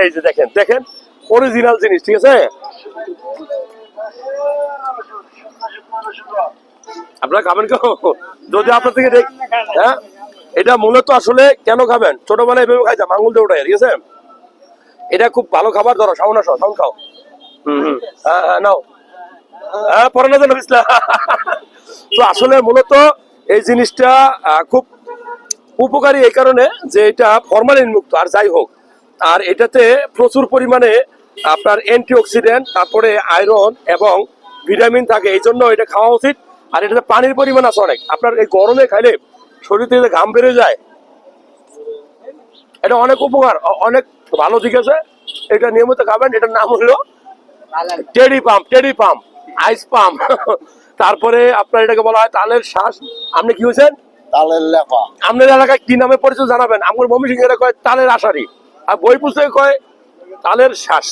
এই যে দেখেন দেখেন অরিজিনাল জিনিস, ঠিক আছে? আপনারা খাবেন কেউ যদি আপনার থেকে হ্যাঁ, এটা মূলত আসলে কেন খাবেন, ছোটবেলায় এভাবে খাইতাম আঙুল দিয়ে ওঠাই, ঠিক আছে? এটা খুব ভালো খাবার, ধরো সাউন্ড আসো, সাউন্ড খাও। হ্যাঁ হ্যাঁ নাও, হ্যাঁ পরে না জানো বিসলা। তো আসলে মূলত এই জিনিসটা খুব উপকারী এই কারণে যে এটা ফরমালিন মুক্ত, আর যাই হোক, আর এটাতে প্রচুর পরিমাণে আপনার অ্যান্টিঅক্সিডেন্ট, তারপরে আয়রন এবং ভিটামিন থাকে, এই জন্য এটা খাওয়া উচিত। আর এটাতে পানির পরিমাণ আছে অনেক, আপনার এই গরমে খাইলে শরীর থেকে ঘাম বেড়ে যায়, এটা অনেক উপকার, অনেক ভালো, ঠিক আছে? এটা নিয়মিত খাবেন। এটার নাম হলো টেডি পাম্প, টেডি পাম্প, আইস পাম্প। তারপরে আপনার এটাকে বলা হয় তালের শ্বাস। আপনি কি হয়েছেন? তালের লেপা। আপনার এলাকায় কি নামে পরিচয় জানাবেন? আমার মমি সিং এরা কয় তালের আশারি, আর বই পুস্তকে কয় তালের শ্বাস।